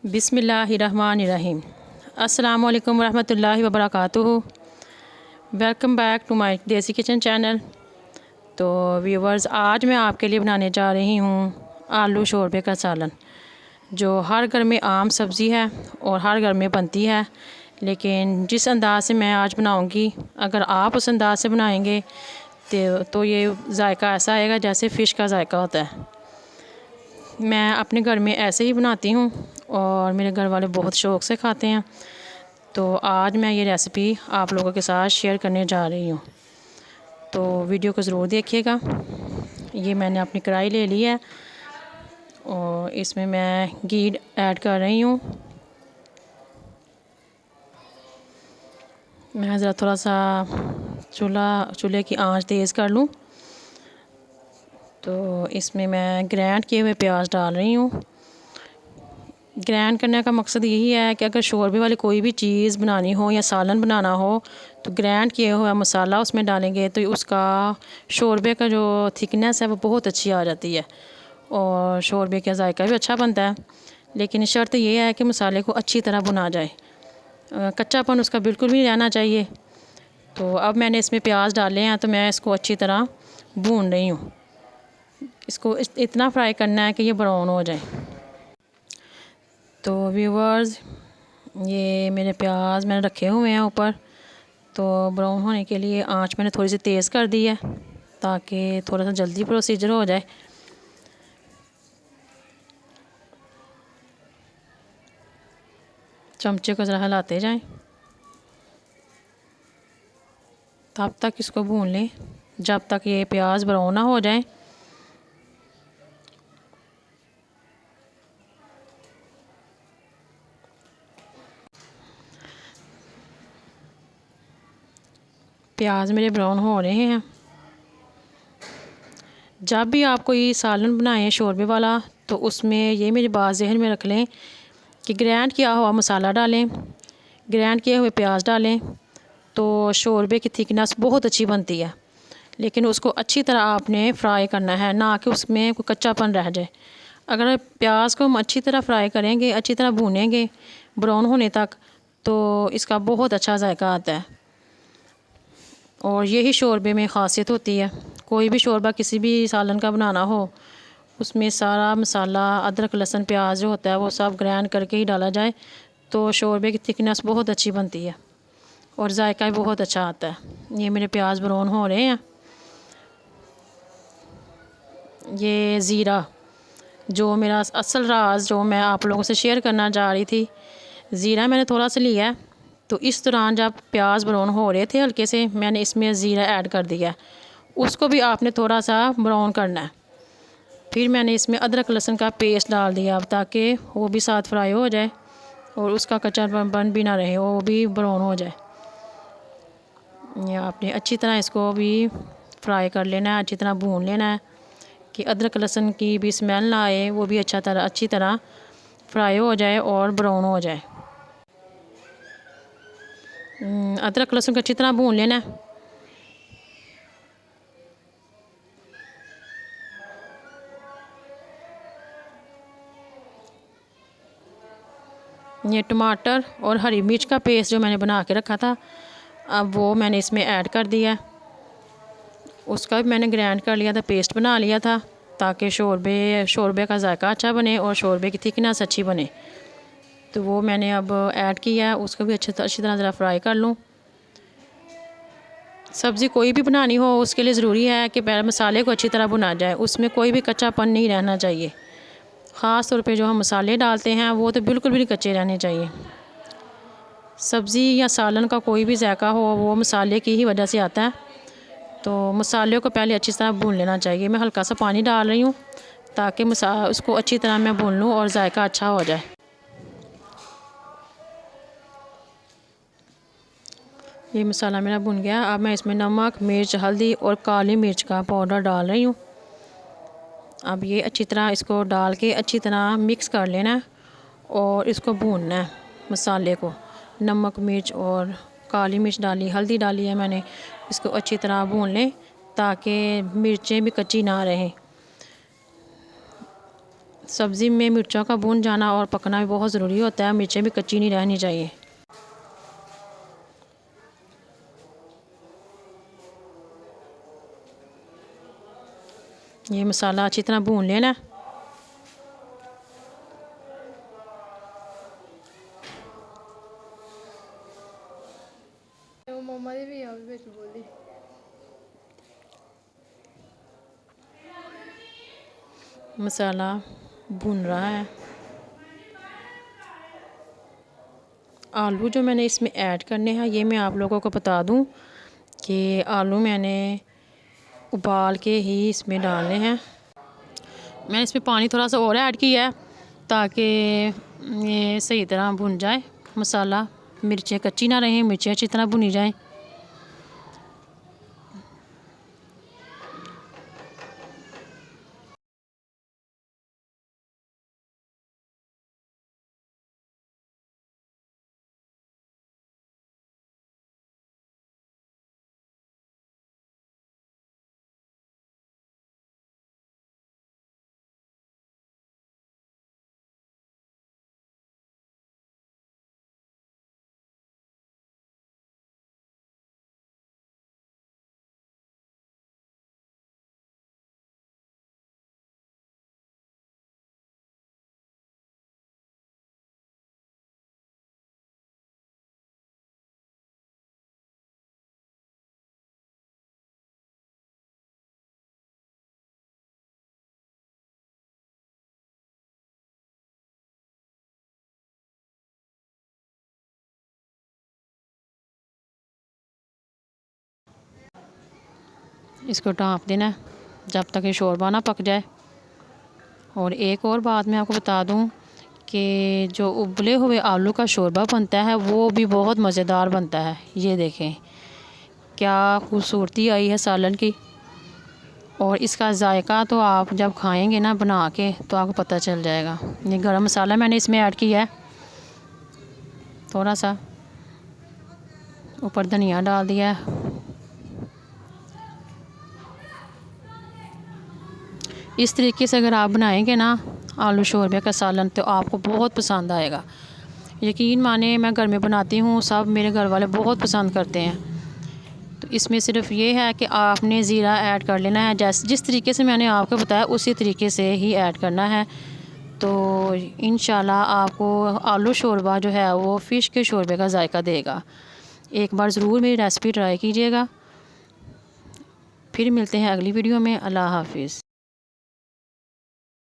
बिस्मिल्लाहिर्रहमानिर्रहीम। अस्सलामु अलैकुम रहमतुल्लाहि व बरकातुहू। वेलकम बैक टू माय देसी किचन चैनल। तो व्यूवर्स, आज मैं आपके लिए बनाने जा रही हूँ आलू शोरबे का सालन, जो हर घर में आम सब्ज़ी है और हर घर में बनती है। लेकिन जिस अंदाज़ से मैं आज बनाऊँगी, अगर आप उस अंदाज़ से बनाएंगे तो ये जायका ऐसा आएगा जैसे फ़िश का जायका होता है। मैं अपने घर में ऐसे ही बनाती हूँ और मेरे घर वाले बहुत शौक़ से खाते हैं। तो आज मैं ये रेसिपी आप लोगों के साथ शेयर करने जा रही हूँ, तो वीडियो को ज़रूर देखिएगा। ये मैंने अपनी कढ़ाई ले ली है और इसमें मैं घी ऐड कर रही हूँ। मैं ज़रा थोड़ा सा चूल्हे की आंच तेज़ कर लूँ। तो इसमें मैं ग्राइंड किए हुए प्याज डाल रही हूँ। ग्राइंड करने का मकसद यही है कि अगर शोरबे वाली कोई भी चीज़ बनानी हो या सालन बनाना हो तो ग्राइंड किया हुआ मसाला उसमें डालेंगे तो उसका शोरबे का जो थिकनेस है वो बहुत अच्छी आ जाती है और शोरबे का जायका भी अच्छा बनता है। लेकिन शर्त ये है कि मसाले को अच्छी तरह भुना जाए, कच्चापन उसका बिल्कुल भी नहीं रहना चाहिए। तो अब मैंने इसमें प्याज डाले हैं तो मैं इसको अच्छी तरह भून रही हूँ। इसको इतना फ्राई करना है कि ये ब्राउन हो जाए। तो व्यूवर्स, ये मेरे प्याज मैंने रखे हुए हैं ऊपर, तो ब्राउन होने के लिए आंच मैंने थोड़ी सी तेज़ कर दी है ताकि थोड़ा सा जल्दी प्रोसीजर हो जाए। चमचे को ज़रा हिलाते जाएं, तब तक इसको भून लें जब तक ये प्याज ब्राउन ना हो जाए। प्याज मेरे ब्राउन हो रहे हैं। जब भी आप कोई सालन बनाएं शोरबे वाला तो उसमें ये मेरी बात जहन में रख लें कि ग्राइंड किया हुआ मसाला डालें, ग्राइंड किए हुए प्याज डालें तो शोरबे की थिकनेस बहुत अच्छी बनती है। लेकिन उसको अच्छी तरह आपने फ्राई करना है, ना कि उसमें कोई कच्चापन रह जाए। अगर प्याज को हम अच्छी तरह फ्राई करेंगे, अच्छी तरह भूनेंगे ब्राउन होने तक, तो इसका बहुत अच्छा जायका आता है और यही शोरबे में ख़ासियत होती है। कोई भी शोरबा किसी भी सालन का बनाना हो, उसमें सारा मसाला अदरक लहसुन प्याज जो होता है वो सब ग्राइंड करके ही डाला जाए तो शोरबे की थिकनेस बहुत अच्छी बनती है और जायका भी बहुत अच्छा आता है। ये मेरे प्याज ब्राउन हो रहे हैं। ये ज़ीरा, जो मेरा असल राज जो मैं आप लोगों से शेयर करना चाह रही थी, ज़ीरा मैंने थोड़ा सा लिया है। तो इस दौरान जब प्याज ब्राउन हो रहे थे हल्के से, मैंने इसमें ज़ीरा ऐड कर दिया। उसको भी आपने थोड़ा सा ब्राउन करना है। फिर मैंने इसमें अदरक लहसुन का पेस्ट डाल दिया अब ताकि वो भी साथ फ्राई हो जाए और उसका कच्चापन भी ना रहे, वो भी ब्राउन हो जाए। ये आपने अच्छी तरह इसको भी फ्राई कर लेना है, अच्छी तरह भून लेना है कि अदरक लहसुन की भी स्मेल ना आए, वो भी अच्छी तरह फ्राई हो जाए और ब्राउन हो जाए। अदरक लहसुन को अच्छी तरह भून लेना है। ये टमाटर और हरी मिर्च का पेस्ट जो मैंने बना के रखा था, अब वो मैंने इसमें ऐड कर दिया। उसका भी मैंने ग्राइंड कर लिया था, पेस्ट बना लिया था ताकि शोरबे का जायका अच्छा बने और शोरबे की थिकनेस अच्छी बने। तो वो मैंने अब ऐड किया, उसको भी अच्छी तरह ज़रा फ्राई कर लूँ। सब्ज़ी कोई भी बनानी हो उसके लिए ज़रूरी है कि पहले मसाले को अच्छी तरह भुना जाए, उसमें कोई भी कच्चापन नहीं रहना चाहिए। ख़ास तौर पे जो हम मसाले डालते हैं वो तो बिल्कुल भी नहीं कच्चे रहने चाहिए। सब्ज़ी या सालन का कोई भी जायका हो वो मसाले की ही वजह से आता है। तो मसाले को पहले अच्छी तरह भून लेना चाहिए। मैं हल्का सा पानी डाल रही हूँ ताकि उसको अच्छी तरह मैं भून लूँ और जायका अच्छा हो जाए। ये मसाला मेरा भुन गया। अब मैं इसमें नमक, मिर्च, हल्दी और काली मिर्च का पाउडर डाल रही हूँ। अब ये अच्छी तरह इसको डाल के अच्छी तरह मिक्स कर लेना है और इसको भूनना है मसाले को। नमक, मिर्च और काली मिर्च डाली, हल्दी डाली है मैंने। इसको अच्छी तरह भून लें ताकि मिर्चें भी कच्ची ना रहें। सब्ज़ी में मिर्चों का भून जाना और पकना भी बहुत ज़रूरी होता है, मिर्चें भी कच्ची नहीं रहनी चाहिए। ये मसाला अच्छी तरह भून लेना। मसाला भून रहा है। आलू जो मैंने इसमें ऐड करने हैं, ये मैं आप लोगों को बता दूं कि आलू मैंने उबाल के ही इसमें डालने हैं। मैंने इसमें पानी थोड़ा सा और ऐड किया है ताकि ये सही तरह भुन जाए मसाला, मिर्चें कच्ची ना रहें, मिर्चें अच्छी तरह भुनी जाएं। इसको ढाँप देना है जब तक ये शोरबा ना पक जाए। और एक और बात मैं आपको बता दूं कि जो उबले हुए आलू का शोरबा बनता है वो भी बहुत मज़ेदार बनता है। ये देखें क्या खूबसूरती आई है सालन की। और इसका जायका तो आप जब खाएंगे ना बना के तो आपको पता चल जाएगा। ये गरम मसाला मैंने इसमें ऐड किया है, थोड़ा सा ऊपर धनिया डाल दिया है। इस तरीके से अगर आप बनाएंगे ना आलू शोरबे का सालन तो आपको बहुत पसंद आएगा। यकीन माने मैं घर में बनाती हूँ, सब मेरे घर वाले बहुत पसंद करते हैं। तो इसमें सिर्फ ये है कि आपने ज़ीरा ऐड कर लेना है, जिस तरीके से मैंने आपको बताया उसी तरीके से ही ऐड करना है। तो इंशाल्लाह आपको आलू शोरबा जो है वो फ़िश के शोरबे का जायका देगा। एक बार ज़रूर मेरी रेसिपी ट्राई कीजिएगा। फिर मिलते हैं अगली वीडियो में। अल्लाह हाफिज़।